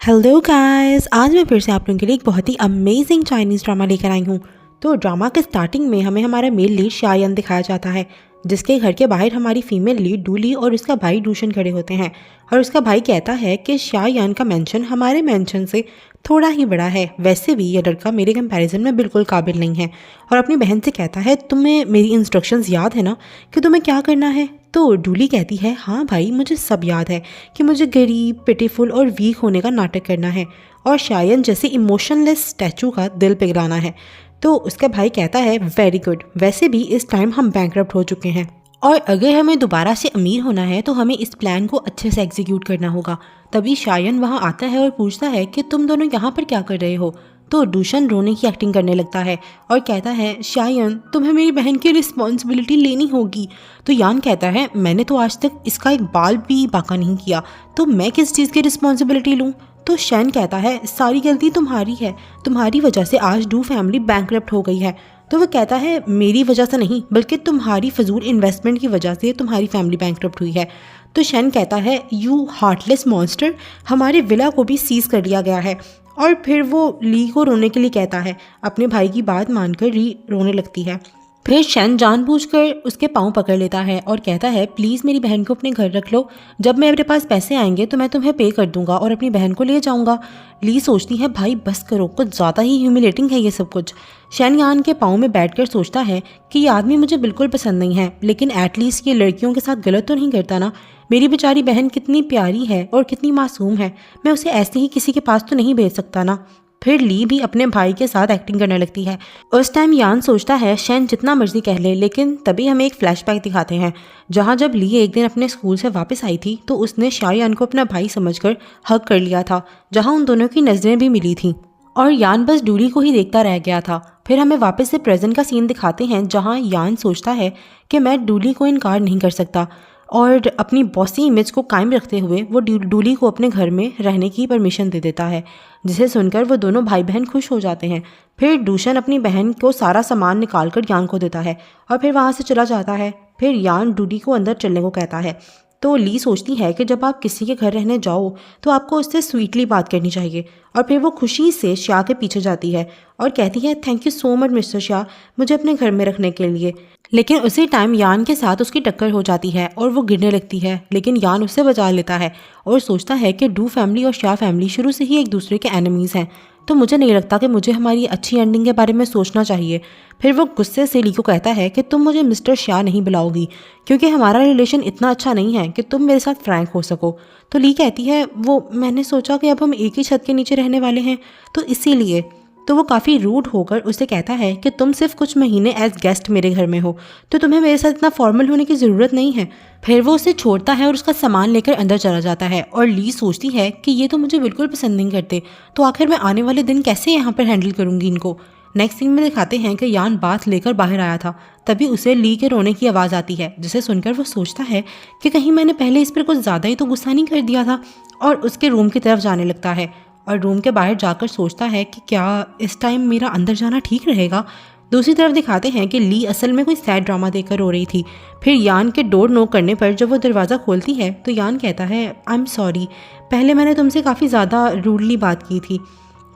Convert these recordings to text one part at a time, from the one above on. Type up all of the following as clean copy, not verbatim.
Hello guys, आज मैं फिर से आप लोगों के लिए एक बहुत ही अमेजिंग चाइनीज़ ड्रामा लेकर आई हूँ। तो ड्रामा के स्टार्टिंग में हमें हमारा मेल लीड शायन दिखाया जाता है, जिसके घर के बाहर हमारी फीमेल लीड डूली और उसका भाई डूशन खड़े होते हैं। और उसका भाई कहता है कि शायन का मेंशन हमारे मेंशन से थोड़ा ही बड़ा है, वैसे भी ये लड़का मेरे कंपैरिजन में बिल्कुल काबिल नहीं है। और अपनी बहन से कहता है, तुम्हें मेरी इंस्ट्रक्शंस याद है ना कि तुम्हें क्या करना है। तो डूली कहती है, हाँ भाई, मुझे सब याद है कि मुझे गरीब, पिटीफुल और वीक होने का नाटक करना है और शायन जैसे इमोशनलेस स्टैचू का दिल पिघलाना है। तो उसका भाई कहता है, वेरी गुड, वैसे भी इस टाइम हम बैंकरप्ट हो चुके हैं और अगर हमें दोबारा से अमीर होना है तो हमें इस प्लान को अच्छे से एग्जीक्यूट करना होगा। तभी शायन वहाँ आता है और पूछता है कि तुम दोनों यहाँ पर क्या कर रहे हो। तो डूशन रोने की एक्टिंग करने लगता है और कहता है, शायन तुम्हें मेरी बहन की रिस्पॉन्सिबिलिटी लेनी होगी। तो यान कहता है, मैंने तो आज तक इसका एक बाल भी बाका नहीं किया, तो मैं किस चीज़ की रिस्पॉन्सिबिलिटी लूँ। तो शैन कहता है, सारी गलती तुम्हारी है, तुम्हारी वजह से आज डू फैमिली बैंकरप्ट हो गई है। तो वो कहता है, मेरी वजह से नहीं बल्कि तुम्हारी फजूल इन्वेस्टमेंट की वजह से तुम्हारी फैमिली बैंकरप्ट हुई है। तो शैन कहता है, यू हार्टलेस मॉन्स्टर, हमारे विला को भी सीज कर लिया गया है। और फिर वो ली को रोने के लिए कहता है। अपने भाई की बात मानकर ली रोने लगती है। फिर शैन जानबूझकर उसके पाँव पकड़ लेता है और कहता है, प्लीज़ मेरी बहन को अपने घर रख लो, जब मेरे पास पैसे आएंगे तो मैं तुम्हें पे कर दूंगा और अपनी बहन को ले जाऊंगा। ली सोचती है, भाई बस करो, कुछ ज़्यादा ही ह्यूमिलेटिंग है ये सब कुछ। शैन यान के पाँव में बैठकर सोचता है कि ये आदमी मुझे बिल्कुल पसंद नहीं है, लेकिन एटलीस्ट ये लड़कियों के साथ गलत तो नहीं करता ना। मेरी बेचारी बहन कितनी प्यारी है और कितनी मासूम है, मैं उसे ऐसे ही किसी के पास तो नहीं भेज सकता ना। फिर ली भी अपने भाई के साथ एक्टिंग करने लगती है। उस टाइम यान सोचता है, शैन जितना मर्जी कह ले, लेकिन तभी हमें एक फ्लैशबैक दिखाते हैं जहाँ जब ली एक दिन अपने स्कूल से वापस आई थी तो उसने शायन को अपना भाई समझकर हग कर लिया था, जहाँ उन दोनों की नज़रें भी मिली थी और यान बस डूली को ही देखता रह गया था। फिर हमें वापस से प्रेजेंट का सीन दिखाते हैं जहाँ यान सोचता है कि मैं डूली को इनकार नहीं कर सकता और अपनी बॉसी इमेज को कायम रखते हुए वो डूली को अपने घर में रहने की परमिशन दे देता है, जिसे सुनकर वो दोनों भाई बहन खुश हो जाते हैं। फिर डूशन अपनी बहन को सारा सामान निकाल कर यान को देता है और फिर वहाँ से चला जाता है। फिर यान डूली को अंदर चलने को कहता है। तो ली सोचती है कि जब आप किसी के घर रहने जाओ तो आपको उससे स्वीटली बात करनी चाहिए और फिर वो खुशी से शाह के पीछे जाती है और कहती है, thank you so much mister Shah, मुझे अपने घर में रखने के लिए। लेकिन उसी टाइम यान के साथ उसकी टक्कर हो जाती है और वो गिरने लगती है, लेकिन यान उससे बचा लेता है और सोचता है कि डू फैमिली और शाह फैमिली शुरू से ही एक दूसरे के एनिमीज़ हैं, तो मुझे नहीं लगता कि मुझे हमारी अच्छी एंडिंग के बारे में सोचना चाहिए। फिर वो गुस्से से ली को कहता है कि तुम मुझे मिस्टर शाह नहीं बुलाओगी क्योंकि हमारा रिलेशन इतना अच्छा नहीं है कि तुम मेरे साथ फ्रैंक हो सको। तो ली कहती है, वो मैंने सोचा कि अब हम एक ही छत के नीचे रहने वाले हैं तो इसीलिए। तो वो काफ़ी रूड होकर उसे कहता है कि तुम सिर्फ कुछ महीने एज गेस्ट मेरे घर में हो, तो तुम्हें मेरे साथ इतना फॉर्मल होने की ज़रूरत नहीं है। फिर वो उसे छोड़ता है और उसका सामान लेकर अंदर चला जाता है और ली सोचती है कि ये तो मुझे बिल्कुल पसंद नहीं करते, तो आखिर मैं आने वाले दिन कैसे यहाँ पर हैंडल करूँगी इनको। नेक्स्ट सीन में दिखाते हैं कि यान बाथ लेकर बाहर आया था, तभी उसे ली के रोने की आवाज़ आती है, जिसे सुनकर वो सोचता है कि कहीं मैंने पहले इस पर कुछ ज़्यादा ही तो गुस्सा नहीं कर दिया था, और उसके रूम की तरफ जाने लगता है और रूम के बाहर जाकर सोचता है कि क्या इस टाइम मेरा अंदर जाना ठीक रहेगा। दूसरी तरफ दिखाते हैं कि ली असल में कोई सैड ड्रामा देखकर रो रही थी। फिर यान के डोर नॉक करने पर जब वो दरवाज़ा खोलती है तो यान कहता है, आई एम सॉरी, पहले मैंने तुमसे काफ़ी ज़्यादा रूडली बात की थी।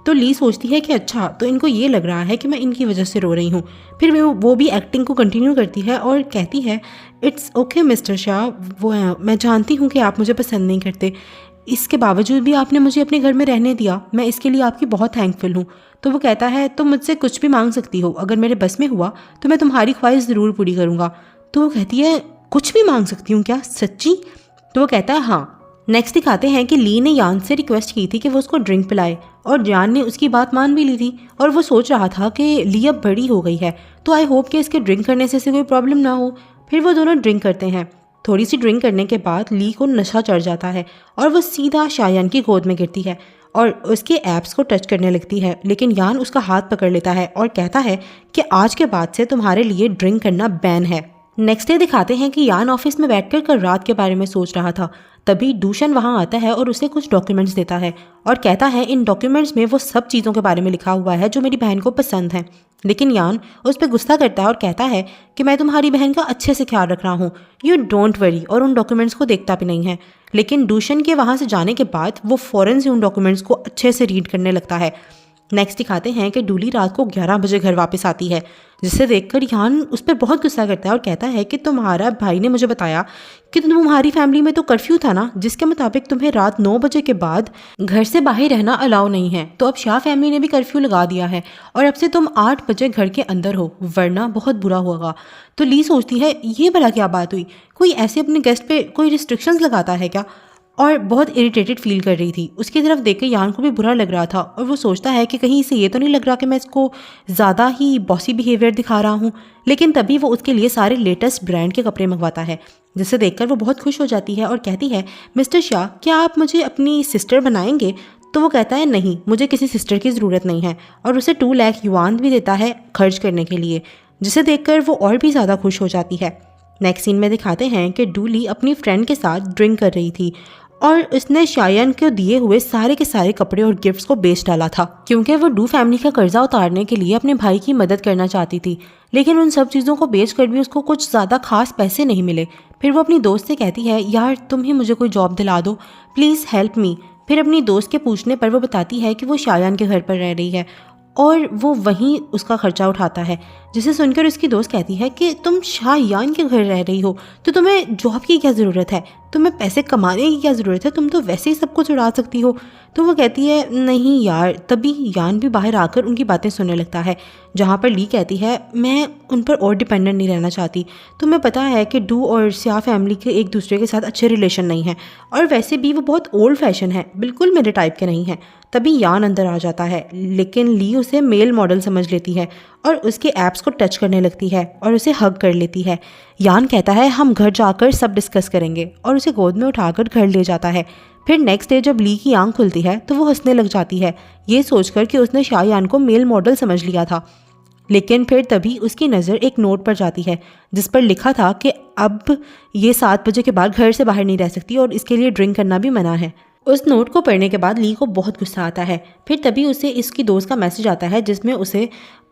तो ली सोचती है कि अच्छा, तो इनको ये लग रहा है कि मैं इनकी वजह से रो रही हूँ। फिर वो भी एक्टिंग को कंटिन्यू करती है और कहती है, इट्स ओके मिस्टर शाह, मैं जानती हूँ कि आप मुझे पसंद नहीं करते, इसके बावजूद भी आपने मुझे अपने घर में रहने दिया, मैं इसके लिए आपकी बहुत थैंकफुल हूँ। तो वो कहता है, तुम मुझसे कुछ भी मांग सकती हो, अगर मेरे बस में हुआ तो मैं तुम्हारी ख्वाहिश ज़रूर पूरी करूँगा। तो वो कहती है, कुछ भी मांग सकती हूँ क्या, सच्ची? तो वो कहता है, हाँ। नेक्स्ट दिखाते हैं कि ली ने यान से रिक्वेस्ट की थी कि वो उसको ड्रिंक पिलाए और यान ने उसकी बात मान भी ली थी और वो सोच रहा था कि ली अब बड़ी हो गई है तो आई होप कि इसके ड्रिंक करने से कोई प्रॉब्लम ना हो। फिर वो दोनों ड्रिंक करते हैं। थोड़ी सी ड्रिंक करने के बाद ली को नशा चढ़ जाता है और वो सीधा शायन की गोद में गिरती है और उसके एब्स को टच करने लगती है, लेकिन यान उसका हाथ पकड़ लेता है और कहता है कि आज के बाद से तुम्हारे लिए ड्रिंक करना बैन है। नेक्स्ट डे दिखाते हैं कि यान ऑफिस में बैठकर कल रात के बारे में सोच रहा था, तभी दूषण वहाँ आता है और उसे कुछ डॉक्यूमेंट्स देता है और कहता है इन डॉक्यूमेंट्स में वो सब चीज़ों के बारे में लिखा हुआ है जो मेरी बहन को पसंद है। लेकिन यान उस पर गुस्सा करता है और कहता है कि मैं तुम्हारी बहन का अच्छे से ख्याल रख रहा हूँ, यू डोंट वरी, और उन डॉक्यूमेंट्स को देखता भी नहीं है। लेकिन दूषण के वहाँ से जाने के बाद वो फ़ौरन से उन डॉक्यूमेंट्स को अच्छे से रीड करने लगता है। नेक्स्ट दिखाते हैं कि डूली रात को 11 बजे घर वापस आती है, जिसे देखकर यान उस पर बहुत गुस्सा करता है और कहता है कि तुम्हारा भाई ने मुझे बताया कि तुम्हारी फैमिली में तो कर्फ्यू था ना, जिसके मुताबिक तुम्हें रात 9 बजे के बाद घर से बाहर रहना अलाउ नहीं है। तो अब शाह फैमिली ने भी कर्फ्यू लगा दिया है और अब से तुम 8 बजे घर के अंदर हो, वरना बहुत बुरा होगा। तो ली सोचती है ये भला क्या बात हुई, कोई ऐसे अपने गेस्ट पे कोई रिस्ट्रिक्शंस लगाता है क्या, और बहुत इरिटेटेड फील कर रही थी। उसकी तरफ देख के यान को भी बुरा लग रहा था और वो सोचता है कि कहीं इसे ये तो नहीं लग रहा कि मैं इसको ज़्यादा ही बॉसी बिहेवियर दिखा रहा हूँ। लेकिन तभी वो उसके लिए सारे लेटेस्ट ब्रांड के कपड़े मंगवाता है, जिसे देखकर वो बहुत खुश हो जाती है और कहती है मिस्टर शाह, क्या आप मुझे अपनी सिस्टर बनाएंगे? तो वो कहता है नहीं, मुझे किसी सिस्टर की ज़रूरत नहीं है, और उसे 2 लाख युआन भी देता है खर्च करने के लिए, जिसे देखकर वो और भी ज़्यादा खुश हो जाती है। नेक्स्ट सीन में दिखाते हैं कि डूली अपनी फ्रेंड के साथ ड्रिंक कर रही थी और उसने शायन को दिए हुए सारे के सारे कपड़े और गिफ्ट्स को बेच डाला था, क्योंकि वो डू फैमिली का कर्जा उतारने के लिए अपने भाई की मदद करना चाहती थी। लेकिन उन सब चीज़ों को बेच कर भी उसको कुछ ज़्यादा खास पैसे नहीं मिले। फिर वो अपनी दोस्त से कहती है यार तुम ही मुझे कोई जॉब दिला दो, प्लीज़ हेल्प मी। फिर अपनी दोस्त के पूछने पर वो बताती है कि वो शायन के घर पर रह रही है और वो वहीं उसका खर्चा उठाता है, जिसे सुनकर उसकी दोस्त कहती है कि तुम शायान के घर रह रही हो तो तुम्हें जॉब की क्या ज़रूरत है, तुम्हें पैसे कमाने की क्या ज़रूरत है, तुम तो वैसे ही सब कुछ उड़ा सकती हो। तो वो कहती है नहीं यार। तभी यान भी बाहर आकर उनकी बातें सुनने लगता है, जहाँ पर ली कहती है मैं उन पर और डिपेंडेंट नहीं रहना चाहती। तुम्हें पता है कि डू और स्या फैमिली के एक दूसरे के साथ अच्छे रिलेशन नहीं हैं और वैसे भी वो बहुत ओल्ड फैशन है, बिल्कुल मेरे टाइप के नहीं हैं। तभी यान अंदर आ जाता है, लेकिन ली उसे मेल मॉडल समझ लेती है और उसके ऐप्स को टच करने लगती है और उसे हग कर लेती है। यान कहता है हम घर जाकर सब डिस्कस करेंगे और उसे गोद में उठाकर घर ले जाता है। फिर नेक्स्ट डे जब ली की आंख खुलती है तो वो हंसने लग जाती है, ये सोचकर कि उसने शायान को मेल मॉडल समझ लिया था। लेकिन फिर तभी उसकी नज़र एक नोट पर जाती है जिस पर लिखा था कि अब ये 7 बजे के बाद घर से बाहर नहीं रह सकती और इसके लिए ड्रिंक करना भी मना है। उस नोट को पढ़ने के बाद ली को बहुत गुस्सा आता है। फिर तभी उसे इसकी दोस्त का मैसेज आता है जिसमें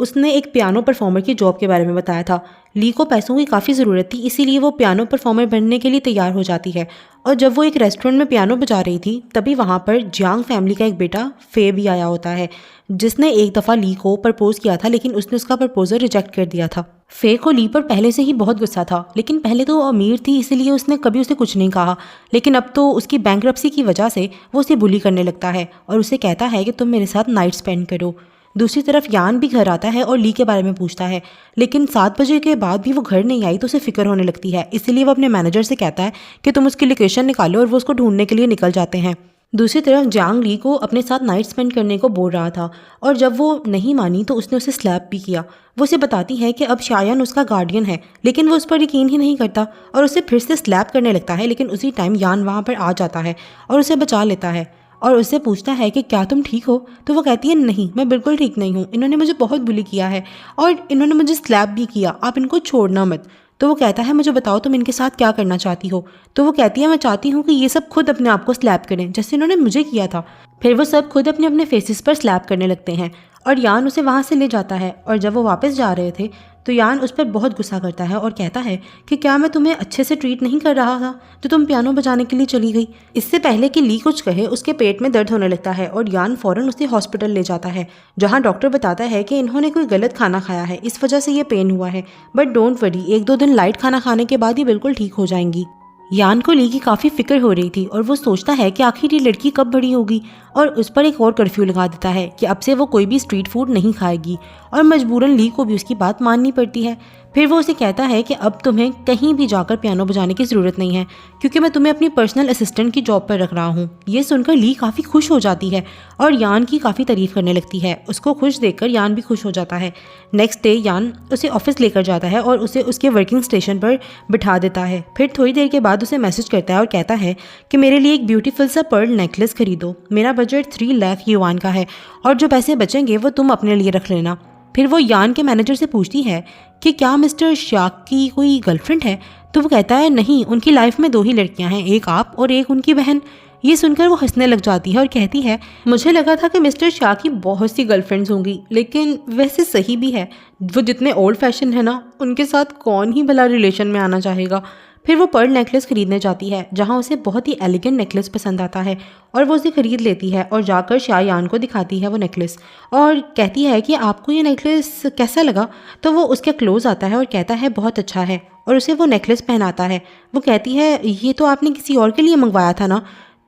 उसने एक पियानो परफॉर्मर की जॉब के बारे में बताया था। ली को पैसों की काफ़ी ज़रूरत थी, इसीलिए वो पियानो परफॉर्मर बनने के लिए तैयार हो जाती है। और जब वो एक रेस्टोरेंट में पियानो बजा रही थी तभी वहाँ पर जियांग फैमिली का एक बेटा फे भी आया होता है, जिसने एक दफ़ा ली को प्रपोज़ किया था, लेकिन उसने उसका प्रपोजल रिजेक्ट कर दिया था। फे को ली पर पहले से ही बहुत गुस्सा था, लेकिन पहले तो वो अमीर थी इसलिए उसने कभी उसे कुछ नहीं कहा, लेकिन अब तो उसकी बैंकरप्सी की वजह से वो उसे बुली करने लगता है और उसे कहता है कि तुम मेरे साथ नाइट स्पेंड करो। दूसरी तरफ यान भी घर आता है और ली के बारे में पूछता है, लेकिन 7 बजे के बाद भी वो घर नहीं आई तो उसे फिक्र होने लगती है, इसलिए वो अपने मैनेजर से कहता है कि तुम उसकी लोकेशन निकालो और वो उसको ढूंढने के लिए निकल जाते हैं। दूसरी तरफ जांग ली को अपने साथ नाइट स्पेंड करने को बोल रहा था और जब वो नहीं मानी तो उसने उसे स्लैप भी किया। वो उसे बताती है कि अब शायन उसका गार्डियन है, लेकिन वो उस पर यकीन ही नहीं करता और उसे फिर से स्लैप करने लगता है। लेकिन उसी टाइम यान वहाँ पर आ जाता है और उसे बचा लेता है और उससे पूछता है कि क्या तुम ठीक हो? तो वो कहती है नहीं, मैं बिल्कुल ठीक नहीं हूँ, इन्होंने मुझे बहुत बुली किया है और इन्होंने मुझे स्लैप भी किया, आप इनको छोड़ना मत। तो वो कहता है मुझे बताओ तुम इनके साथ क्या करना चाहती हो? तो वो कहती है मैं चाहती हूँ कि ये सब खुद अपने आप को स्लैप करें जैसे इन्होंने मुझे किया था। फिर वो सब खुद अपने अपने फेसेस पर स्लैप करने लगते हैं और यान उसे वहाँ से ले जाता है। और जब वो वापस जा रहे थे तो यान उस पर बहुत गुस्सा करता है और कहता है कि क्या मैं तुम्हें अच्छे से ट्रीट नहीं कर रहा था तो तुम पियानो बजाने के लिए चली गई? इससे पहले कि ली कुछ कहे उसके पेट में दर्द होने लगता है और यान फ़ौरन उसे हॉस्पिटल ले जाता है, जहां डॉक्टर बताता है कि इन्होंने कोई गलत खाना खाया है, इस वजह से ये पेन हुआ है, बट डोंट वरी, 1-2 दिन लाइट खाना खाने के बाद ये बिल्कुल ठीक हो जाएंगी। यान को ली की काफ़ी फिक्र हो रही थी और वो सोचता है कि आखिर ये लड़की कब बड़ी होगी और उस पर एक और कर्फ्यू लगा देता है कि अब से वो कोई भी स्ट्रीट फूड नहीं खाएगी और मजबूरन ली को भी उसकी बात माननी पड़ती है। फिर वो उसे कहता है कि अब तुम्हें कहीं भी जाकर पियानो बजाने की ज़रूरत नहीं है क्योंकि मैं तुम्हें अपनी पर्सनल असिस्टेंट की जॉब पर रख रहा हूँ। ये सुनकर ली काफ़ी खुश हो जाती है और यान की काफ़ी तारीफ़ करने लगती है। उसको खुश देखकर यान भी खुश हो जाता है। नेक्स्ट डे यान उसे ऑफिस लेकर जाता है और उसे उसके वर्किंग स्टेशन पर बिठा देता है। फिर थोड़ी देर के बाद उसे मैसेज करता है और कहता है कि मेरे लिए एक ब्यूटीफुल सा पर्ल नेकलेस खरीदो, मेरा बजट 3 लाख युआन का है और जो पैसे बचेंगे वो तुम अपने लिए रख लेना। फिर वो यान के मैनेजर से पूछती है कि क्या मिस्टर शाह की कोई गर्लफ्रेंड है? तो वो कहता है नहीं, उनकी लाइफ में 2 ही लड़कियां हैं, एक आप और एक उनकी बहन। ये सुनकर वो हंसने लग जाती है और कहती है मुझे लगा था कि मिस्टर शाह की बहुत सी गर्लफ्रेंड्स होंगी, लेकिन वैसे सही भी है, वो जितने ओल्ड फैशन है ना, उनके साथ कौन ही भला रिलेशन में आना चाहेगा। फिर वो पर्ल नेकलेस खरीदने जाती है जहाँ उसे बहुत ही एलिगेंट नेकलेस पसंद आता है और वो उसे खरीद लेती है और जाकर शायान को दिखाती है वो नेकलेस और कहती है कि आपको ये नेकलेस कैसा लगा। तो वो उसके क्लोज आता है और कहता है बहुत अच्छा है और उसे वो नेकलेस पहनाता है। वो कहती है ये तो आपने किसी और के लिए मंगवाया था ना,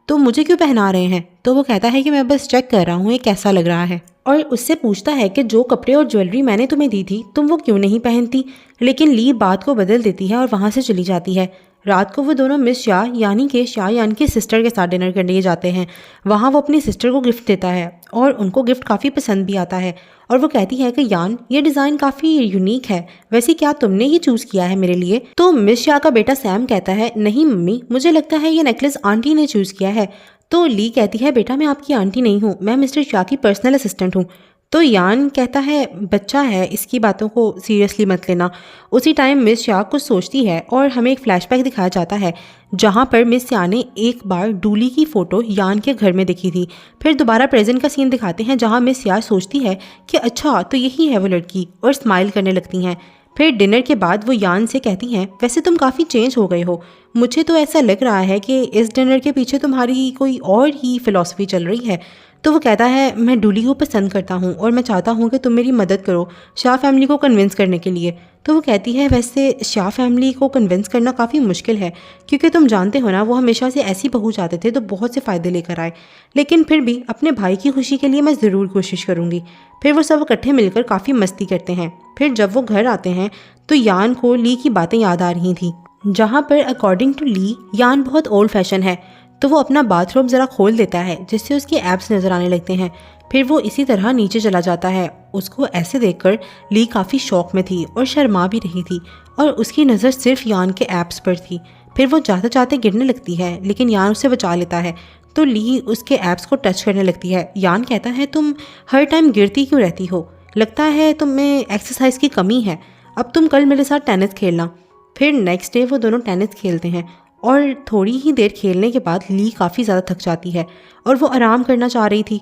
तो मुझे क्यों पहना रहे हैं। तो वो कहता है कि मैं बस चेक कर रहा हूँ ये कैसा लग रहा है और उससे पूछता है कि जो कपड़े और ज्वेलरी मैंने तुम्हें दी थी तुम वो क्यों नहीं पहनती। लेकिन ली बात को बदल देती है और वहाँ से चली जाती है। रात को वो दोनों मिस शाह यानी कि शायान की सिस्टर के साथ डिनर करने जाते हैं। वहाँ वो अपनी सिस्टर को गिफ्ट देता है और उनको गिफ्ट काफ़ी पसंद भी आता है और वो कहती है कि यान ये डिज़ाइन काफ़ी यूनिक है, वैसे क्या तुमने ये चूज़ किया है मेरे लिए। तो मिस शाह का बेटा सैम कहता है नहीं मम्मी, मुझे लगता है ये नेकलेस आंटी ने चूज़ किया है। तो ली कहती है बेटा मैं आपकी आंटी नहीं हूँ, मैं मिस्टर शाह की पर्सनल असिस्टेंट हूँ। तो यान कहता है बच्चा है, इसकी बातों को सीरियसली मत लेना। उसी टाइम मिस शाह कुछ सोचती है और हमें एक फ्लैशबैक दिखाया जाता है जहाँ पर मिस शाह ने एक बार डूली की फ़ोटो यान के घर में देखी थी। फिर दोबारा प्रेजेंट का सीन दिखाते हैं जहाँ मिस शाह सोचती है कि अच्छा तो यही है वो लड़की और स्माइल करने लगती हैं। फिर डिनर के बाद वो यान से कहती हैं वैसे तुम काफ़ी चेंज हो गए हो, मुझे तो ऐसा लग रहा है कि इस डिनर के पीछे तुम्हारी कोई और ही फ़िलॉसफी चल रही है। तो वो कहता है मैं डूली को पसंद करता हूँ और मैं चाहता हूँ कि तुम मेरी मदद करो शाह फैमिली को कन्विंस करने के लिए। तो वो कहती है वैसे शाह फैमिली को कन्विंस करना काफ़ी मुश्किल है क्योंकि तुम जानते हो ना वो हमेशा से ऐसी बहू चाहते थे तो बहुत से फ़ायदे लेकर आए, लेकिन फिर भी अपने भाई की खुशी के लिए मैं ज़रूर कोशिश करूँगी। फिर वो सब इकट्ठे मिलकर काफ़ी मस्ती करते हैं। फिर जब वो घर आते हैं तो यान को ली की बातें याद आ रही थी जहाँ पर अकॉर्डिंग टू ली यान बहुत ओल्ड फैशन है। तो वो अपना बाथरूम ज़रा खोल देता है जिससे उसके एब्स नज़र आने लगते हैं। फिर वो इसी तरह नीचे चला जाता है। उसको ऐसे देखकर ली काफ़ी शौक में थी और शर्मा भी रही थी और उसकी नज़र सिर्फ यान के एब्स पर थी। फिर वो जाते जाते गिरने लगती है लेकिन यान उसे बचा लेता है। तो ली उसके एब्स को टच करने लगती है। यान कहता है तुम हर टाइम गिरती क्यों रहती हो, लगता है तुम में एक्सरसाइज की कमी है, अब तुम कल मेरे साथ टेनिस खेलना। फिर नेक्स्ट डे वो दोनों टेनिस खेलते हैं और थोड़ी ही देर खेलने के बाद ली काफ़ी ज़्यादा थक जाती है और वो आराम करना चाह रही थी,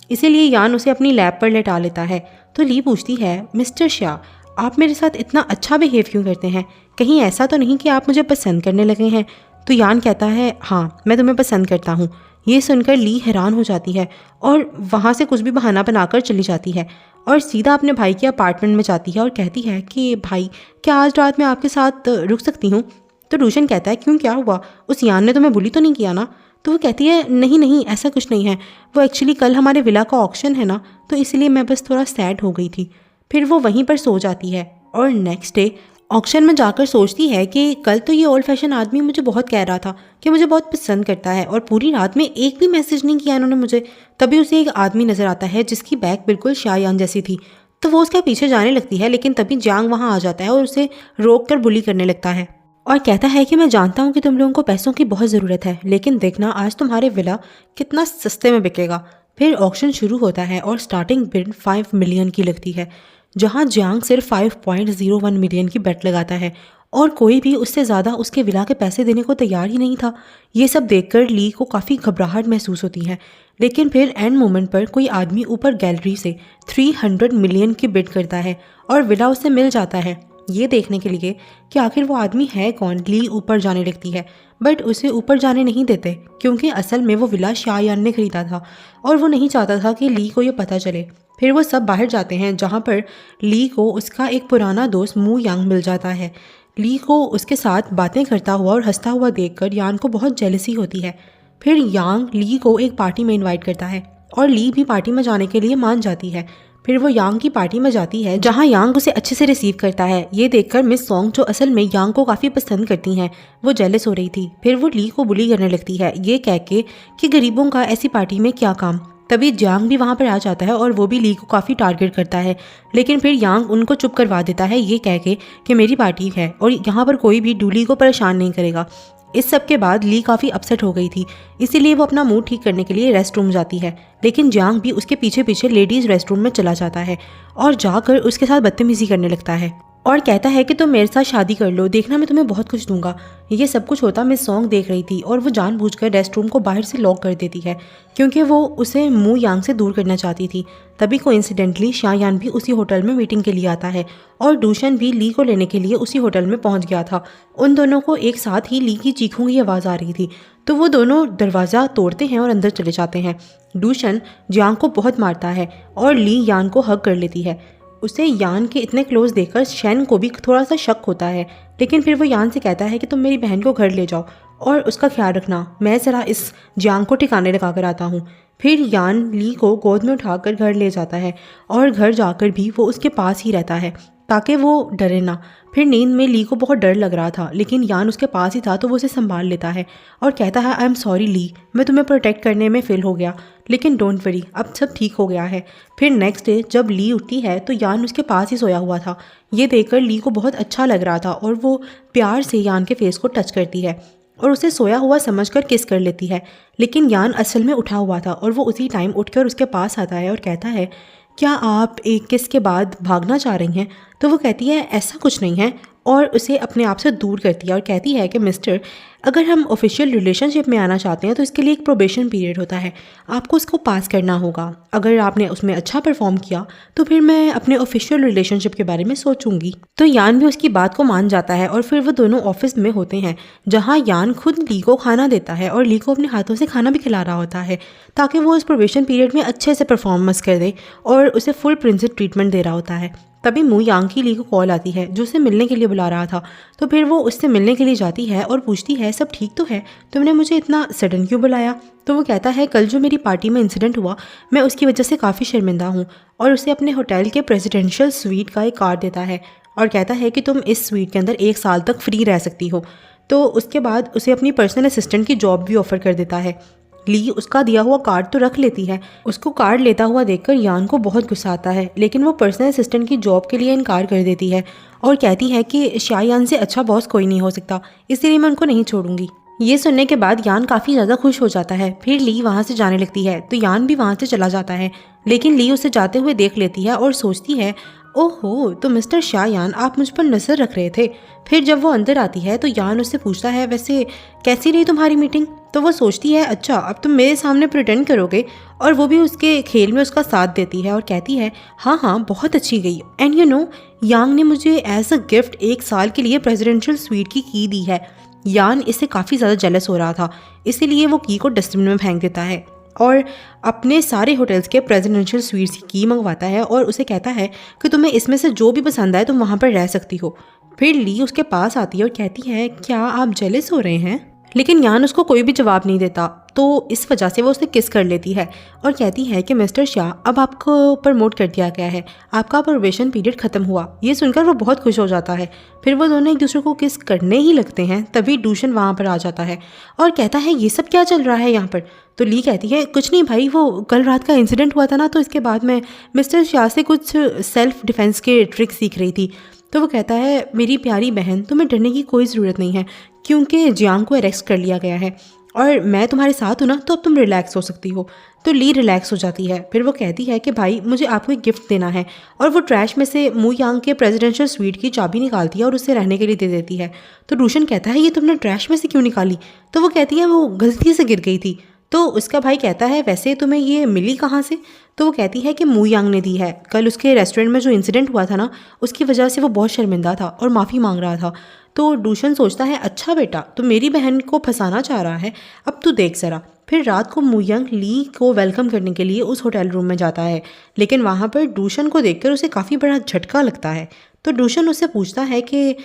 इसीलिए यान उसे अपनी लैब पर लेटा लेता है। तो ली पूछती है मिस्टर शाह आप मेरे साथ इतना अच्छा बिहेव क्यों करते हैं, कहीं ऐसा तो नहीं कि आप मुझे पसंद करने लगे हैं। तो यान कहता है हाँ मैं तुम्हें पसंद करता हूँ। ये सुनकर ली हैरान हो जाती है और वहाँ से कुछ भी बहाना बनाकर चली जाती है और सीधा अपने भाई के अपार्टमेंट में जाती है और कहती है कि भाई क्या आज रात मैं आपके साथ रुक सकती हूँ। तो रोशन कहता है क्यों क्या हुआ, उस यान ने तुम्हें बुली तो नहीं किया ना। तो वो कहती है नहीं नहीं ऐसा कुछ नहीं है, वो एक्चुअली कल हमारे विला का ऑक्शन है ना तो इसलिए मैं बस थोड़ा सैड हो गई थी। फिर वो वहीं पर सो जाती है और नेक्स्ट डे ऑक्शन में जाकर सोचती है कि कल तो ये ओल्ड फैशन आदमी मुझे बहुत कह रहा था कि मुझे बहुत पसंद करता है और पूरी रात में एक भी मैसेज नहीं किया इन्होंने मुझे। तभी उसे एक आदमी नज़र आता है जिसकी बैग बिल्कुल शायान जैसी थी। तो वो उसका पीछे जाने लगती है लेकिन तभी जांग वहाँ आ जाता है और उसे रोक कर बुली करने लगता है और कहता है कि मैं जानता हूँ कि तुम लोगों को पैसों की बहुत ज़रूरत है, लेकिन देखना आज तुम्हारे विला कितना सस्ते में बिकेगा। फिर ऑक्शन शुरू होता है और स्टार्टिंग बिड 5 मिलियन की लगती है जहाँ जियांग सिर्फ 5.01 मिलियन की बेट लगाता है और कोई भी उससे ज़्यादा उसके विला के पैसे देने को तैयार ही नहीं था। ये सब देखकर ली को काफ़ी घबराहट महसूस होती है, लेकिन फिर एंड मोमेंट पर कोई आदमी ऊपर गैलरी से 300 मिलियन की बिड करता है और विला उससे मिल जाता है। ये देखने के लिए कि आखिर वो आदमी है कौन, ली ऊपर जाने लगती है बट उसे ऊपर जाने नहीं देते क्योंकि असल में वो विला शायान ने खरीदा था और वो नहीं चाहता था कि ली को ये पता चले। फिर वो सब बाहर जाते हैं जहाँ पर ली को उसका एक पुराना दोस्त मू यांग मिल जाता है। ली को उसके साथ बातें करता हुआ और हंसता हुआ देखकर यान को बहुत जेलसी होती है। फिर यांग ली को एक पार्टी में इन्वाइट करता है और ली भी पार्टी में जाने के लिए मान जाती है। फिर वो यांग की पार्टी में जाती है जहाँ यांग उसे अच्छे से रिसीव करता है। ये देखकर मिस सॉन्ग जो असल में यांग को काफ़ी पसंद करती हैं वो जेलस हो रही थी। फिर वो ली को बुली करने लगती है ये कह के कि गरीबों का ऐसी पार्टी में क्या काम। तभी यांग भी वहाँ पर आ जाता है और वो भी ली को काफ़ी टारगेट करता है, लेकिन फिर यांग उनको चुप करवा देता है ये कह के कि मेरी पार्टी है और यहाँ पर कोई भी डूली को परेशान नहीं करेगा। इस सब के बाद ली काफ़ी अपसेट हो गई थी, इसीलिए वो अपना मूड ठीक करने के लिए रेस्ट रूम जाती है, लेकिन जियांग भी उसके पीछे पीछे लेडीज़ रेस्ट रूम में चला जाता है और जाकर उसके साथ बदतमीज़ी करने लगता है। और कहता है कि तुम मेरे साथ शादी कर लो, देखना मैं तुम्हें बहुत कुछ दूंगा। ये सब कुछ होता मिस सॉन्ग देख रही थी और वो जानबूझकर रेस्ट रूम को बाहर से लॉक कर देती है क्योंकि वो उसे मू यांग से दूर करना चाहती थी। तभी कोइंसिडेंटली शायान भी उसी होटल में मीटिंग के लिए आता है और डूशन भी ली को लेने के लिए उसी होटल में पहुंच गया था। उन दोनों को एक साथ ही ली की चीखों की आवाज़ आ रही थी, तो वो दोनों दरवाज़ा तोड़ते हैं और अंदर चले जाते हैं। डूशन जियांग को बहुत मारता है और ली यान को हग कर लेती है। उसे यान के इतने क्लोज देखकर शेन को भी थोड़ा सा शक होता है, लेकिन फिर वो यान से कहता है कि तुम मेरी बहन को घर ले जाओ और उसका ख्याल रखना, मैं ज़रा इस जियांग को ठिकाने लगा कर आता हूँ। फिर यान ली को गोद में उठाकर घर ले जाता है और घर जाकर भी वो उसके पास ही रहता है ताकि वो डरे ना। फिर नींद में ली को बहुत डर लग रहा था, लेकिन यान उसके पास ही था तो वो उसे संभाल लेता है और कहता है आई एम सॉरी ली, मैं तुम्हें प्रोटेक्ट करने में फेल हो गया, लेकिन डोंट वरी, अब सब ठीक हो गया है। फिर नेक्स्ट डे जब ली उठती है तो यान उसके पास ही सोया हुआ था। ये देखकर ली को बहुत अच्छा लग रहा था और वो प्यार से यान के फेस को टच करती है और उसे सोया हुआ समझकर किस कर लेती है। लेकिन यान असल में उठा हुआ था और वो उसी टाइम उठकर उसके पास आता है और कहता है क्या आप एक किस के बाद भागना चाह रही हैं? तो वो कहती है ऐसा कुछ नहीं है और उसे अपने आप से दूर करती है और कहती है कि मिस्टर, अगर हम ऑफिशियल रिलेशनशिप में आना चाहते हैं तो इसके लिए एक प्रोबेशन पीरियड होता है, आपको उसको पास करना होगा। अगर आपने उसमें अच्छा परफॉर्म किया तो फिर मैं अपने ऑफिशियल रिलेशनशिप के बारे में सोचूंगी। तो यान भी उसकी बात को मान जाता है और फिर वो दोनों ऑफिस में होते हैं जहाँ यान खुद ली को खाना देता है और ली को अपने हाथों से खाना भी खिला रहा होता है ताकि वो उस प्रोबेशन पीरियड में अच्छे से परफॉर्मेंस कर दे और उसे फुल प्रिंसेस ट्रीटमेंट दे रहा होता है। तभी मू यांग की ली को कॉल आती है जो उसे मिलने के लिए बुला रहा था। तो फिर वो उससे मिलने के लिए जाती है और पूछती है सब ठीक तो है, तुमने मुझे इतना सडन क्यों बुलाया? तो वो कहता है कल जो मेरी पार्टी में इंसिडेंट हुआ मैं उसकी वजह से काफ़ी शर्मिंदा हूँ, और उसे अपने होटल के प्रेसिडेंशियल स्वीट का एक कार्ड देता है और कहता है कि तुम इस स्वीट के अंदर 1 साल तक फ्री रह सकती हो। तो उसके बाद उसे अपनी पर्सनल असिस्टेंट की जॉब भी ऑफर कर देता है। ली उसका दिया हुआ कार्ड तो रख लेती है। उसको कार्ड लेता हुआ देखकर यान को बहुत गुस्सा आता है, लेकिन वो पर्सनल असिस्टेंट की जॉब के लिए इनकार कर देती है और कहती है कि शायान से अच्छा बॉस कोई नहीं हो सकता, इसलिए मैं उनको नहीं छोड़ूंगी। ये सुनने के बाद यान काफ़ी ज़्यादा खुश हो जाता है। फिर ली वहाँ से जाने लगती है तो यान भी वहाँ से चला जाता है, लेकिन ली उसे जाते हुए देख लेती है और सोचती है ओहो, तो मिस्टर शायान आप मुझ पर नज़र रख रहे थे। फिर जब वो अंदर आती है तो यान उससे पूछता है वैसे कैसी रही तुम्हारी मीटिंग? तो वो सोचती है अच्छा अब तुम मेरे सामने प्रिटेंड करोगे, और वो भी उसके खेल में उसका साथ देती है और कहती है हाँ हाँ बहुत अच्छी गई। एंड यू नो यांग ने मुझे एज अ गिफ्ट 1 साल के लिए प्रेसिडेंशियल स्वीट की की दी है। यान इससे काफ़ी ज़्यादा जेलस हो रहा था, इसीलिए वो की को डस्टबिन में फेंक देता है और अपने सारे होटल्स के प्रेसिडेंशियल स्वीट्स की मंगवाता है और उसे कहता है कि तुम्हें इसमें से जो भी पसंद आए तुम वहाँ पर रह सकती हो। फिर ली उसके पास आती है और कहती है क्या आप जेलस हो रहे हैं? लेकिन यान उसको कोई भी जवाब नहीं देता, तो इस वजह से वो उसे किस कर लेती है और कहती है कि मिस्टर शाह अब आपको प्रमोट कर दिया गया है, आपका प्रोबेशन पीरियड ख़त्म हुआ। ये सुनकर वो बहुत खुश हो जाता है। फिर वो दोनों एक दूसरे को किस करने ही लगते हैं, तभी डूशन वहाँ पर आ जाता है और कहता है ये सब क्या चल रहा है यहाँ पर? तो ली कहती है कुछ नहीं भाई, वो कल रात का इंसिडेंट हुआ था ना, तो इसके बाद मैं मिस्टर शाह से कुछ सेल्फ डिफेंस के ट्रिक सीख रही थी। तो वो कहता है मेरी प्यारी बहन तुम्हें डरने की कोई ज़रूरत नहीं है क्योंकि जियांग को अरेस्ट कर लिया गया है और मैं तुम्हारे साथ हूँ ना, तो अब तुम रिलैक्स हो सकती हो। तो ली रिलैक्स हो जाती है। फिर वो कहती है कि भाई मुझे आपको एक गिफ्ट देना है, और वो ट्रैश में से मू यांग के प्रेसिडेंशियल स्वीट की चाबी निकालती है और उसे रहने के लिए दे देती है। तो डूशन कहता है ये तुमने ट्रैश में से क्यों निकाली? तो वो कहती है वो गलती से गिर गई थी। तो उसका भाई कहता है वैसे तुम्हें ये मिली कहाँ से? तो वो कहती है कि मू यांग ने दी है। कल उसके रेस्टोरेंट में जो इंसिडेंट हुआ था ना, उसकी वजह से वो बहुत शर्मिंदा था और माफ़ी मांग रहा था। तो डूशन सोचता है अच्छा बेटा तो मेरी बहन को फंसाना चाह रहा है, अब तू देख ज़रा। फिर रात को मू यांग ली को वेलकम करने के लिए उस होटल रूम में जाता है, लेकिन वहाँ पर डूशन को देखकर उसे काफ़ी बड़ा झटका लगता है। तो डूशन उससे पूछता है कि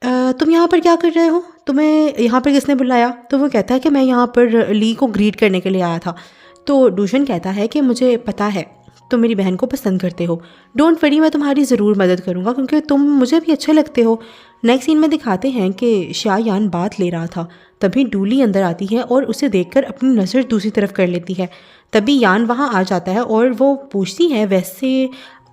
तुम यहाँ पर क्या कर रहे हो, तुम्हें यहाँ पर किसने बुलाया? तो वो कहता है कि मैं यहाँ पर ली को ग्रीट करने के लिए आया था। तो डूशन कहता है कि मुझे पता है तुम मेरी बहन को पसंद करते हो, डोंट वरी मैं तुम्हारी ज़रूर मदद करूँगा क्योंकि तुम मुझे भी अच्छे लगते हो। नेक्स्ट सीन में दिखाते हैं कि शायान बात ले रहा था, तभी डूली अंदर आती है और उसे देखकर अपनी नज़र दूसरी तरफ कर लेती है। तभी यान वहाँ आ जाता है और वो पूछती है वैसे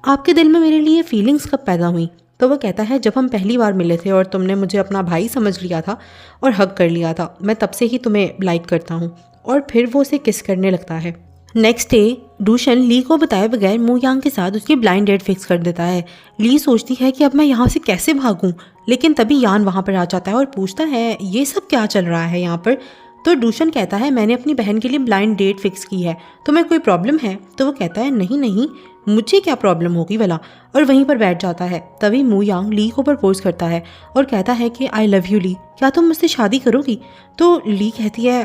आपके दिल में मेरे लिए फीलिंग्स कब पैदा हुई? तो वो कहता है जब हम पहली बार मिले थे और तुमने मुझे अपना भाई समझ लिया था और हक कर लिया था, मैं तब से ही तुम्हें लाइक करता हूँ। और फिर वो उसे किस करने लगता है। नेक्स्ट डे डूशन ली को बताए बगैर मू यांग के साथ उसकी ब्लाइंड डेट फिक्स कर देता है। ली सोचती है कि अब मैं यहाँ से कैसे भागूं, लेकिन तभी यान वहाँ पर आ जाता है और पूछता है ये सब क्या चल रहा है यहाँ पर। तो डूशन कहता है मैंने अपनी बहन के लिए ब्लाइंड डेट फिक्स की है, तुम्हें कोई प्रॉब्लम है? तो वो कहता है नहीं नहीं, मुझे क्या प्रॉब्लम होगी भला, और वहीं पर बैठ जाता है। तभी मू यांग ली को प्रपोज करता है और कहता है कि आई लव यू ली, क्या तुम मुझसे शादी करोगी? तो ली कहती है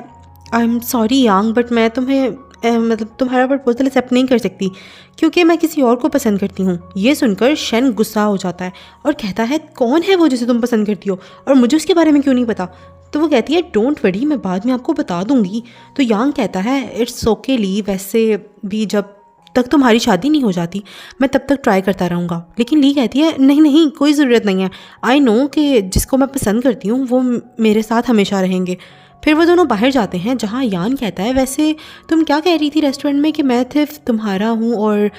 I am sorry Yang, but मैं तुम्हें मतलब तुम्हारा प्रपोजल एक्सेप्ट नहीं कर सकती क्योंकि मैं किसी और को पसंद करती हूँ। ये सुनकर शन गुस्सा हो जाता है और कहता है कौन है वो जिसे तुम पसंद करती हो और मुझे उसके बारे में क्यों नहीं पता? तो वो कहती है डोंट वरी, मैं बाद में आपको बता दूंगी। तो यांग कहता है इट्स ओके ली, वैसे भी जब तक तुम्हारी शादी नहीं हो जाती मैं तब तक ट्राई करता रहूँगा। लेकिन ली कहती है नहीं नहीं, कोई ज़रूरत नहीं है, आई नो कि जिसको मैं पसंद करती हूँ वो मेरे साथ हमेशा रहेंगे। फिर वो दोनों बाहर जाते हैं जहाँ यान कहता है वैसे तुम क्या कह रही थी रेस्टोरेंट में कि मैं सिर्फ तुम्हारा हूँ और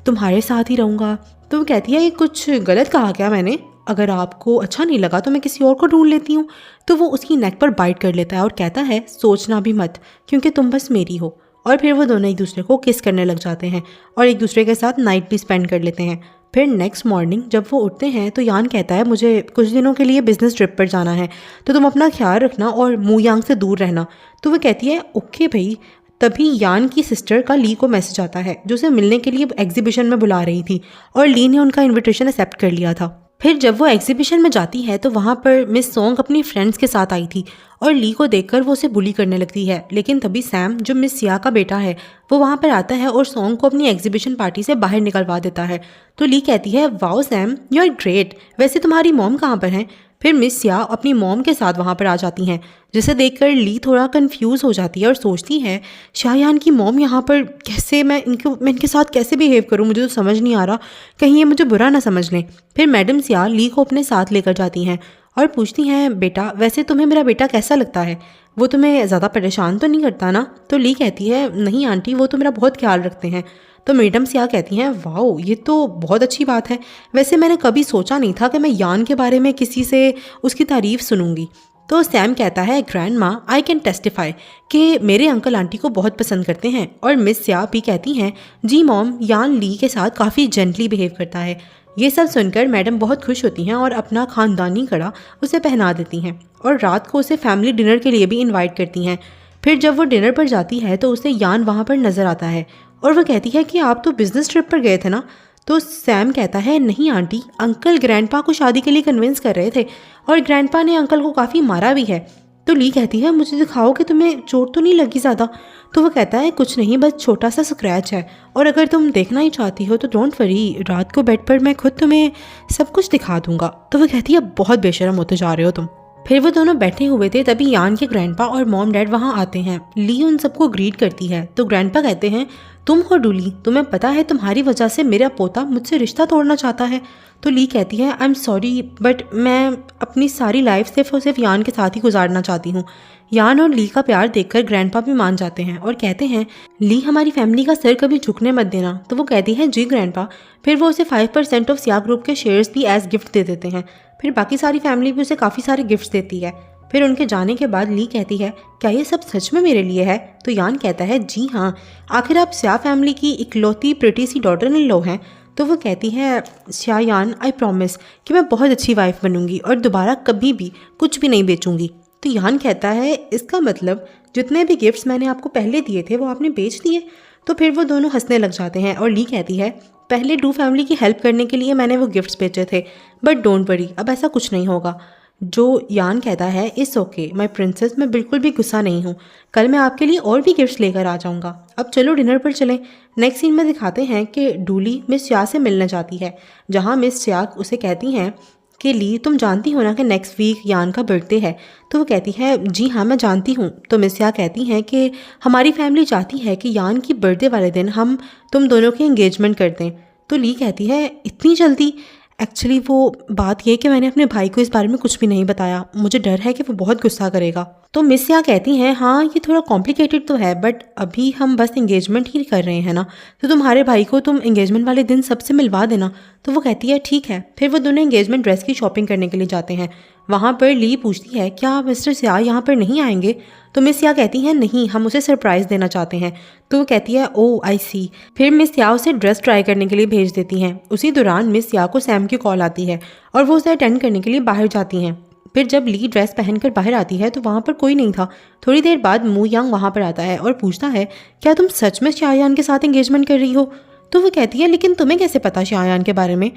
तुम्हारे साथ ही रहूँगा? तो वो कहती है ये कुछ गलत कहा क्या मैंने? अगर आपको अच्छा नहीं लगा तो मैं किसी और को ढूंढ लेती हूँ। तो वो उसकी नेक पर बाइट कर लेता है और कहता है सोचना भी मत क्योंकि तुम बस मेरी हो। और फिर वो दोनों एक दूसरे को किस करने लग जाते हैं और एक दूसरे के साथ नाइट भी स्पेंड कर लेते हैं। फिर नेक्स्ट मॉर्निंग जब वो उठते हैं तो यान कहता है मुझे कुछ दिनों के लिए बिजनेस ट्रिप पर जाना है, तो तुम अपना ख्याल रखना और मू यांग से दूर रहना। तो वो कहती है ओके भाई। तभी यान की सिस्टर का ली को मैसेज आता है जो उसे मिलने के लिए एग्जीबिशन में बुला रही थी और ली ने उनका इन्विटेशन एक्सेप्ट कर लिया था। फिर जब वो एग्जीबिशन में जाती है तो वहाँ पर मिस सोंग अपनी फ्रेंड्स के साथ आई थी और ली को देखकर वो उसे बुली करने लगती है। लेकिन तभी सैम जो मिस सिया का बेटा है वो वहाँ पर आता है और सोंग को अपनी एग्जीबिशन पार्टी से बाहर निकलवा देता है। तो ली कहती है wow Sam you are great, वैसे तुम्हारी मॉम कहाँ पर हैं? फिर मिस सिया अपनी मॉम के साथ वहाँ पर आ जाती हैं, जिसे देखकर ली थोड़ा कंफ्यूज हो जाती है और सोचती है शायान की मॉम यहाँ पर कैसे, मैं इनके साथ कैसे बिहेव करूँ, मुझे तो समझ नहीं आ रहा, कहीं ये मुझे बुरा ना समझ लें। फिर मैडम सिया ली को अपने साथ लेकर जाती हैं और पूछती हैं बेटा वैसे तुम्हें मेरा बेटा कैसा लगता है, वो तुम्हें ज़्यादा परेशान तो नहीं करता ना? तो ली कहती है नहीं आंटी, वो तो मेरा बहुत ख्याल रखते हैं। तो मैडम सिया कहती हैं वाओ ये तो बहुत अच्छी बात है, वैसे मैंने कभी सोचा नहीं था कि मैं यान के बारे में किसी से उसकी तारीफ़ सुनूंगी। तो सैम कहता है ग्रैंड माँ आई कैन टेस्टिफाई कि मेरे अंकल आंटी को बहुत पसंद करते हैं। और मिस सिया भी कहती हैं जी मॉम, यान ली के साथ काफ़ी जेंटली बिहेव करता है। ये सब सुनकर मैडम बहुत खुश होती हैं और अपना ख़ानदानी कड़ा उसे पहना देती हैं और रात को उसे फैमिली डिनर के लिए भी इन्वाइट करती हैं। फिर जब वो डिनर पर जाती है तो उसे यान वहाँ पर नज़र आता है और वह कहती है कि आप तो बिजनेस ट्रिप पर गए थे ना? तो सैम कहता है नहीं आंटी, अंकल ग्रैंडपा को शादी के लिए कन्विंस कर रहे थे और ग्रैंडपा ने अंकल को काफ़ी मारा भी है। तो ली कहती है मुझे दिखाओ कि तुम्हें चोट तो नहीं लगी ज़्यादा? तो वो कहता है कुछ नहीं, बस छोटा सा स्क्रैच है और अगर तुम देखना ही चाहती हो तो डोंट वरी, रात को बेड पर मैं खुद तुम्हें सब कुछ दिखा दूंगा। तो वो कहती है बहुत बेशर्म होते जा रहे हो तुम। फिर वो दोनों बैठे हुए थे तभी यान के ग्रैंडपा और मॉम डैड वहाँ आते हैं। ली उन सबको ग्रीट करती है तो ग्रैंडपा कहते हैं तुम हो डूली, तुम्हें पता है तुम्हारी वजह से मेरा पोता मुझसे रिश्ता तोड़ना चाहता है। तो ली कहती है आई एम सॉरी बट मैं अपनी सारी लाइफ सिर्फ और सिर्फ यान के साथ ही गुजारना चाहती हूँ। यान और ली का प्यार देखकर ग्रैंडपा भी मान जाते हैं और कहते हैं ली हमारी फैमिली का सर कभी झुकने मत देना। तो वो कहती है जी ग्रैंडपा। फिर वो उसे 5% ऑफ सिया ग्रुप के शेयर्स भी एज गिफ्ट दे देते हैं। फिर बाकी सारी फैमिली भी उसे काफ़ी सारे गिफ्ट्स देती है। फिर उनके जाने के बाद ली कहती है क्या ये सब सच में मेरे लिए है? तो यान कहता है जी हाँ, आखिर आप सिया फैमिली की इकलौती प्रिटी सी डॉटर इन लॉ हैं। तो वो कहती है सिया यान आई प्रॉमिस कि मैं बहुत अच्छी वाइफ बनूंगी और दोबारा कभी भी कुछ भी नहीं बेचूंगी। तो यान कहता है इसका मतलब जितने भी गिफ्ट्स मैंने आपको पहले दिए थे वो आपने बेच दिए? तो फिर वो दोनों हंसने लग जाते हैं और ली कहती है पहले डू फैमिली की हेल्प करने के लिए मैंने वो गिफ्ट्स बेचे थे, बट डोंट वरी अब ऐसा कुछ नहीं होगा। जो यान कहता है इट्स ओके माय प्रिंसेस, मैं बिल्कुल भी गुस्सा नहीं हूँ, कल मैं आपके लिए और भी गिफ्ट्स लेकर आ जाऊँगा। अब चलो डिनर पर चलें। नेक्स्ट सीन में दिखाते हैं कि डूली मिस सिया से मिलने जाती है जहाँ मिस सिया उसे कहती हैं कि ली तुम जानती हो ना कि नेक्स्ट वीक यान का बर्थडे है? तो वो कहती है जी हाँ मैं जानती हूँ। तो मिस सिया कहती हैं कि हमारी फैमिली चाहती है कि यान की बर्थडे वाले दिन हम तुम दोनों की एंगेजमेंट कर दें। तो ली कहती है इतनी जल्दी? एक्चुअली वो बात ये कि मैंने अपने भाई को इस बारे में कुछ भी नहीं बताया, मुझे डर है कि वो बहुत गुस्सा करेगा। तो मिस सिया कहती हैं हाँ ये थोड़ा कॉम्प्लिकेटेड तो है बट अभी हम बस एंगेजमेंट ही कर रहे हैं ना, तो तुम्हारे भाई को तुम एंगेजमेंट वाले दिन सबसे मिलवा देना। तो वो कहती है ठीक है। फिर वो दोनों एंगेजमेंट ड्रेस की शॉपिंग करने के लिए जाते हैं वहाँ पर ली पूछती है क्या मिस्टर सिया यहाँ पर नहीं आएंगे। तो मिस सिया कहती हैं नहीं, हम उसे सरप्राइज़ देना चाहते हैं। तो वो कहती है ओ आई सी। फिर मिस सिया उसे ड्रेस ट्राई करने के लिए भेज देती हैं। उसी दौरान मिस सिया को सैम की कॉल आती है और वो उसे अटेंड करने के लिए बाहर जाती हैं। फिर जब ली ड्रेस पहनकर बाहर आती है तो वहाँ पर कोई नहीं था। थोड़ी देर बाद मू यांग वहाँ पर आता है और पूछता है क्या तुम सच में शायान के साथ एंगेजमेंट कर रही हो। तो वो कहती है लेकिन तुम्हें कैसे पता शायान के बारे में।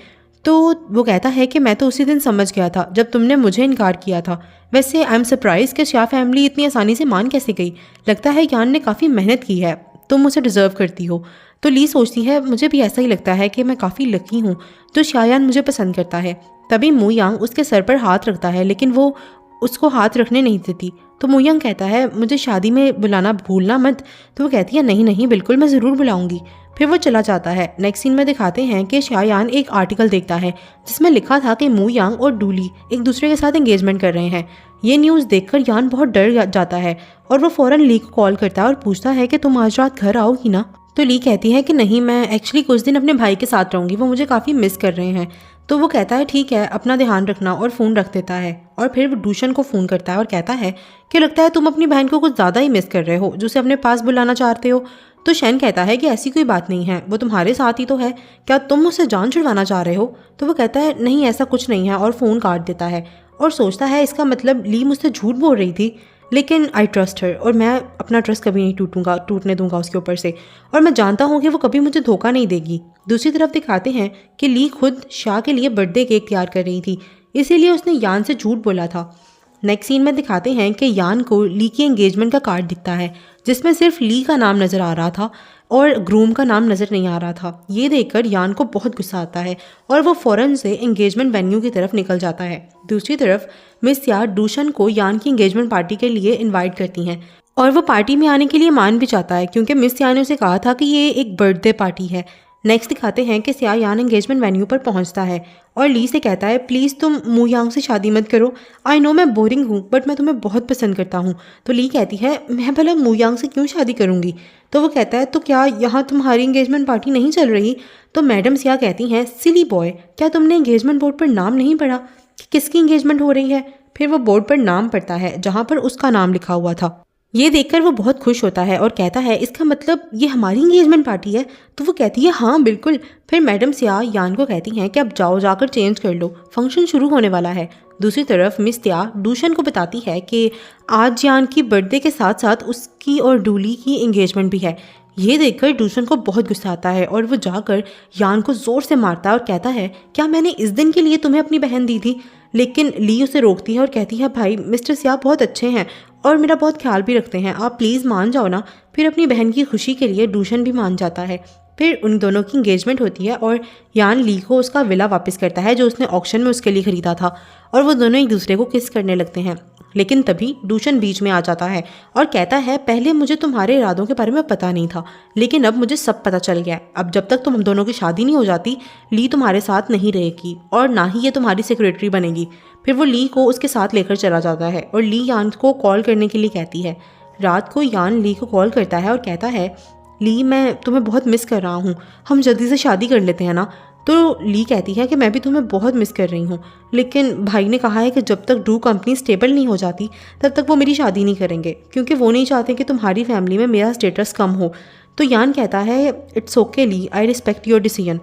तो वो कहता है कि मैं तो उसी दिन समझ गया था जब तुमने मुझे इनकार किया था। वैसे आई एम सरप्राइज कि शाह फैमिली इतनी आसानी से मान कैसे गई। लगता है यान ने काफ़ी मेहनत की है, तुम उसे डिज़र्व करती हो। तो ली सोचती है मुझे भी ऐसा ही लगता है कि मैं काफ़ी लकी हूँ जो शायान मुझे पसंद करता है। तभी मू यांग उसके सर पर हाथ रखता है लेकिन वो उसको हाथ रखने नहीं देती। तो मू यांग कहता है मुझे शादी में बुलाना भूलना मत। तो वो कहती है नहीं नहीं बिल्कुल, मैं ज़रूर बुलाऊंगी। फिर वो चला जाता है। नेक्स्ट सीन में दिखाते हैं कि शायान एक आर्टिकल देखता है जिसमें लिखा था कि मू यांग और डूली एक दूसरे के साथ एंगेजमेंट कर रहे हैं। ये न्यूज़ देखकर यान बहुत डर जाता है और वो फ़ौरन ली को कॉल करता है और पूछता है कि तुम आज रात घर आओगी ना। तो ली कहती है कि नहीं, मैं एक्चुअली कुछ दिन अपने भाई के साथ रहूँगी, वो मुझे काफ़ी मिस कर रहे हैं। तो वो कहता है ठीक है, अपना ध्यान रखना, और फ़ोन रख देता है। और फिर वो डूशन को फ़ोन करता है और कहता है कि लगता है तुम अपनी बहन को कुछ ज़्यादा ही मिस कर रहे हो, जो उसे अपने पास बुलाना चाहते हो। तो शैन कहता है कि ऐसी कोई बात नहीं है, वो तुम्हारे साथ ही तो है, क्या तुम मुझसे जान छुड़वाना चाह रहे हो। तो वो कहता है नहीं ऐसा कुछ नहीं है और फ़ोन काट देता है और सोचता है इसका मतलब ली मुझसे झूठ बोल रही थी, लेकिन आई ट्रस्ट हर और मैं अपना ट्रस्ट कभी नहीं टूटने दूंगा उसके ऊपर से, और मैं जानता हूँ कि वो कभी मुझे धोखा नहीं देगी। दूसरी तरफ दिखाते हैं कि ली खुद शाह के लिए बर्थडे केक तैयार कर रही थी, इसीलिए उसने यान से झूठ बोला था। नेक्स्ट सीन में दिखाते हैं कि यान को ली की एंगेजमेंट का कार्ड दिखता है जिसमें सिर्फ ली का नाम नज़र आ रहा था और ग्रूम का नाम नज़र नहीं आ रहा था। ये देखकर यान को बहुत गुस्सा आता है और वो फ़ौरन से एंगेजमेंट वेन्यू की तरफ निकल जाता है। दूसरी तरफ मिस या डूशन को यान की एंगेजमेंट पार्टी के लिए इनवाइट करती हैं और वो पार्टी में आने के लिए मान भी जाता है क्योंकि मिस या ने उसे कहा था कि ये एक बर्थडे पार्टी है। नेक्स्ट दिखाते हैं कि सिया यान एंगेजमेंट वेन्यू पर पहुंचता है और ली से कहता है प्लीज़ तुम मू यांग से शादी मत करो, आई नो मैं बोरिंग हूँ बट मैं तुम्हें बहुत पसंद करता हूँ। तो ली कहती है मैं भला मू यांग से क्यों शादी करूँगी। तो वो कहता है तो क्या यहाँ तुम्हारी एंगेजमेंट पार्टी नहीं चल रही। तो मैडम सिया कहती हैं सिली बॉय, क्या तुमने एंगेजमेंट बोर्ड पर नाम नहीं पढ़ा कि किसकी एंगेजमेंट हो रही है। फिर वो बोर्ड पर नाम पढ़ता है जहाँ पर उसका नाम लिखा हुआ था। ये देखकर वो बहुत खुश होता है और कहता है इसका मतलब ये हमारी एंगेजमेंट पार्टी है। तो वो कहती है हाँ बिल्कुल। फिर मैडम सिया यान को कहती हैं कि अब जाकर चेंज कर लो, फंक्शन शुरू होने वाला है। दूसरी तरफ मिस त्या डूशन को बताती है कि आज यान की बर्थडे के साथ साथ उसकी और डूली की एंगेजमेंट भी है। ये देखकर डूशन को बहुत गुस्सा आता है और वो जाकर यान को ज़ोर से मारता है और कहता है क्या मैंने इस दिन के लिए तुम्हें अपनी बहन दी थी। लेकिन ली उसे रोकती है और कहती है भाई मिस्टर सिया बहुत अच्छे हैं और मेरा बहुत ख्याल भी रखते हैं, आप प्लीज़ मान जाओ ना। फिर अपनी बहन की खुशी के लिए डूशन भी मान जाता है। फिर उन दोनों की एंगेजमेंट होती है और यान ली को उसका विला वापस करता है जो उसने ऑक्शन में उसके लिए ख़रीदा था और वो दोनों एक दूसरे को किस करने लगते हैं। लेकिन तभी डूशन बीच में आ जाता है और कहता है पहले मुझे तुम्हारे इरादों के बारे में पता नहीं था, लेकिन अब मुझे सब पता चल गया। अब जब तक हम दोनों की शादी नहीं हो जाती ली तुम्हारे साथ नहीं रहेगी और ना ही ये तुम्हारी सेक्रेटरी बनेगी। फिर वो ली को उसके साथ लेकर चला जाता है और ली यान को कॉल करने के लिए कहती है। रात को यान ली को कॉल करता है और कहता है ली मैं तुम्हें बहुत मिस कर रहा हूँ, हम जल्दी से शादी कर लेते हैं ना। तो ली कहती है कि मैं भी तुम्हें बहुत मिस कर रही हूँ, लेकिन भाई ने कहा है कि जब तक डू कंपनी स्टेबल नहीं हो जाती तब तक वो मेरी शादी नहीं करेंगे क्योंकि वो नहीं चाहते कि तुम्हारी फैमिली में मेरा स्टेटस कम हो। तो यान कहता है it's okay Lee, I respect your decision.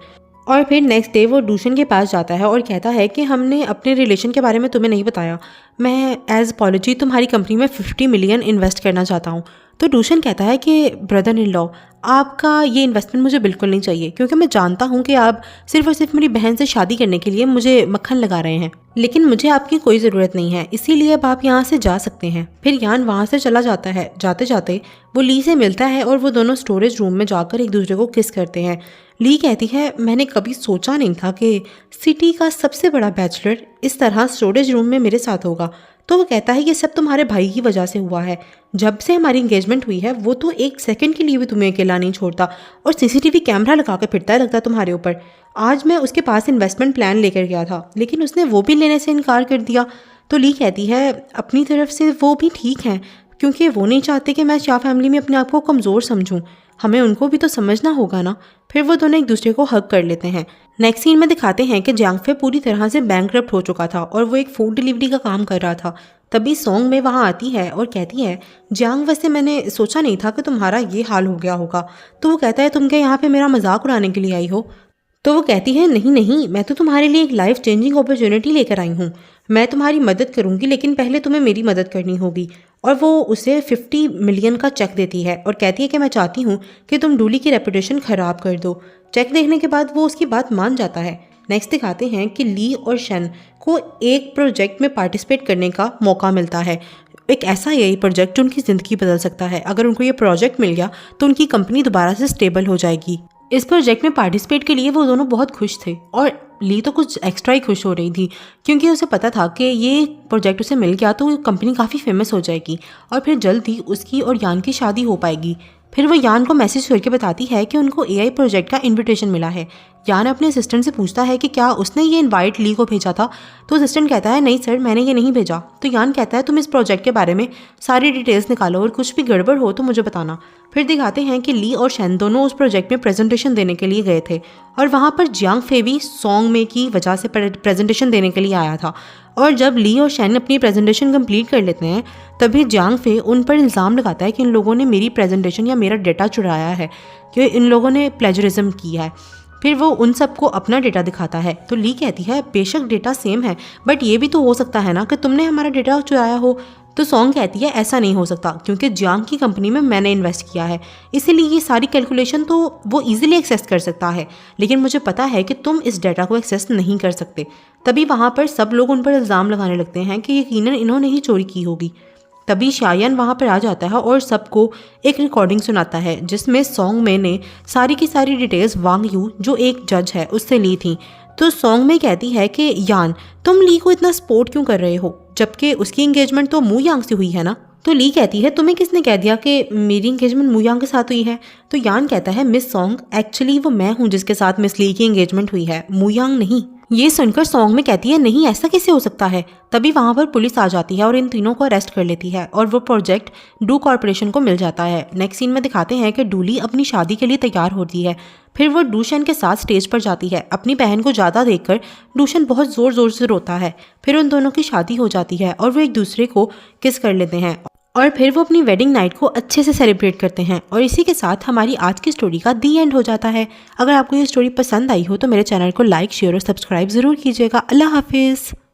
और फिर नेक्स्ट डे वो डूशन के पास जाता है और कहता है कि हमने अपने रिलेशन के बारे में तुम्हें नहीं बताया, मैं एज अपॉलॉजी तुम्हारी कंपनी में 50 मिलियन इन्वेस्ट करना चाहता हूँ। तो डूशन कहता है कि ब्रदर इन लॉ आपका ये इन्वेस्टमेंट मुझे बिल्कुल नहीं चाहिए क्योंकि मैं जानता हूँ कि आप सिर्फ और सिर्फ मेरी बहन से शादी करने के लिए मुझे मक्खन लगा रहे हैं, लेकिन मुझे आपकी कोई ज़रूरत नहीं है, इसीलिए अब आप यहाँ से जा सकते हैं। फिर यान वहाँ से चला जाता है। जाते जाते वो ली से मिलता है और वो दोनों स्टोरेज रूम में जाकर एक दूसरे को किस करते हैं। ली कहती है मैंने कभी सोचा नहीं था कि सिटी का सबसे बड़ा बैचलर इस तरह स्टोरेज रूम में मेरे साथ होगा। तो वो कहता है ये सब तुम्हारे भाई की वजह से हुआ है, जब से हमारी एंगेजमेंट हुई है वो तो एक सेकंड के लिए भी तुम्हें अकेला नहीं छोड़ता और सीसीटीवी कैमरा लगा कर फिरता है लगता तुम्हारे ऊपर। आज मैं उसके पास इन्वेस्टमेंट प्लान लेकर गया था लेकिन उसने वो भी लेने से इनकार कर दिया। तो ली कहती है अपनी तरफ से वो भी ठीक है क्योंकि वो नहीं चाहते कि मैं शाह फैमिली में अपने आप को कमज़ोर समझूं। हमें उनको भी तो समझना होगा ना। फिर वो दोनों एक दूसरे को हग कर लेते हैं। नेक्स्ट सीन में दिखाते हैं कि जियांग फे पूरी तरह से बैंकरप्ट हो चुका था और वो एक फूड डिलीवरी का काम कर रहा था। तभी सॉन्ग में वहाँ आती है और कहती है, जियांग वैसे मैंने सोचा नहीं था कि तुम्हारा ये हाल हो गया होगा। तो वो कहता है, तुम क्या यहाँ पे मेरा मजाक उड़ाने के लिए आई हो? तो वो कहती है, नहीं नहीं, मैं तो तुम्हारे लिए एक लाइफ चेंजिंग अपॉर्चुनिटी लेकर आई हूँ। मैं तुम्हारी मदद करूँगी, लेकिन पहले तुम्हें मेरी मदद करनी होगी। और वो उसे 50 मिलियन का चेक देती है और कहती है कि मैं चाहती हूँ कि तुम डूली की रेपुटेशन ख़राब कर दो। चेक देखने के बाद वो उसकी बात मान जाता है। नेक्स्ट दिखाते हैं कि ली और शन को एक प्रोजेक्ट में पार्टिसिपेट करने का मौका मिलता है। एक ऐसा यही प्रोजेक्ट जो उनकी ज़िंदगी बदल सकता है। अगर उनको ये प्रोजेक्ट मिल गया तो उनकी कंपनी दोबारा से स्टेबल हो जाएगी। इस प्रोजेक्ट में पार्टिसिपेट के लिए वो दोनों बहुत खुश थे और ली तो कुछ एक्स्ट्रा ही खुश हो रही थी, क्योंकि उसे पता था कि ये प्रोजेक्ट उसे मिल गया तो कंपनी काफ़ी फेमस हो जाएगी और फिर जल्द ही उसकी और यान की शादी हो पाएगी। फिर वो यान को मैसेज करके बताती है कि उनको एआई प्रोजेक्ट का इनविटेशन मिला है। यान अपने असिस्टेंट से पूछता है कि क्या उसने ये इनवाइट ली को भेजा था। तो असिस्टेंट कहता है, नहीं सर, मैंने ये नहीं भेजा। तो यान कहता है, तुम इस प्रोजेक्ट के बारे में सारी डिटेल्स निकालो और कुछ भी गड़बड़ हो तो मुझे बताना। फिर दिखाते हैं कि ली और शन दोनों उस प्रोजेक्ट में प्रेजेंटेशन देने के लिए गए थे और वहाँ पर जियांग फे भी सॉन्ग में की वजह से प्रेजेंटेशन देने के लिए आया था। और जब ली और शन अपनी प्रेजेंटेशन कंप्लीट कर लेते हैं तभी जियांग फे उन पर इल्ज़ाम लगाता है कि इन लोगों ने मेरी प्रेजेंटेशन या मेरा डेटा चुराया है, कि इन लोगों ने प्लेजरिज्म किया है। फिर वो उन सबको अपना डेटा दिखाता है। तो ली कहती है, बेशक डेटा सेम है, बट ये भी तो हो सकता है ना कि तुमने हमारा डेटा चुराया हो। तो सॉन्ग कहती है, ऐसा नहीं हो सकता, क्योंकि जियांग की कंपनी में मैंने इन्वेस्ट किया है, इसीलिए ये सारी कैलकुलेशन तो वो इजीली एक्सेस कर सकता है, लेकिन मुझे पता है कि तुम इस डाटा को एक्सेस नहीं कर सकते। तभी वहाँ पर सब लोग उन पर इल्ज़ाम लगाने लगते हैं कि यकीनन इन्होंने ही चोरी की होगी। तभी शायन वहाँ पर आ जाता है और सबको एक रिकॉर्डिंग सुनाता है जिसमें सॉन्ग में ने सारी की सारी डिटेल्स वांग यू, जो एक जज है, उससे ली थी। तो सॉन्ग में कहती है कि यान, तुम ली को इतना सपोर्ट क्यों कर रहे हो, जबकि उसकी एंगेजमेंट तो मू यांग से हुई है ना। तो ली कहती है, तुम्हें किसने कह दिया कि मेरी एंगेजमेंट मू यांग के साथ हुई है। तो यान कहता है, मिस सॉन्ग, एक्चुअली वो मैं हूँ जिसके साथ मिस ली की एंगेजमेंट हुई है, मू यांग नहीं। ये सुनकर सॉन्ग में कहती है, नहीं, ऐसा कैसे हो सकता है। तभी वहाँ पर पुलिस आ जाती है और इन तीनों को अरेस्ट कर लेती है और वो प्रोजेक्ट डू कॉर्पोरेशन को मिल जाता है। नेक्स्ट सीन में दिखाते हैं कि डूली अपनी शादी के लिए तैयार होती है। फिर वो डूशन के साथ स्टेज पर जाती है। अपनी बहन को ज़्यादा देखकर डूशन बहुत ज़ोर ज़ोर से रोता है। फिर उन दोनों की शादी हो जाती है और वो एक दूसरे को किस कर लेते हैं और फिर वो अपनी वेडिंग नाइट को अच्छे से सेलिब्रेट करते हैं। और इसी के साथ हमारी आज की स्टोरी का दी एंड हो जाता है। अगर आपको ये स्टोरी पसंद आई हो तो मेरे चैनल को लाइक, शेयर और सब्सक्राइब ज़रूर कीजिएगा। अल्लाह हाफिज़।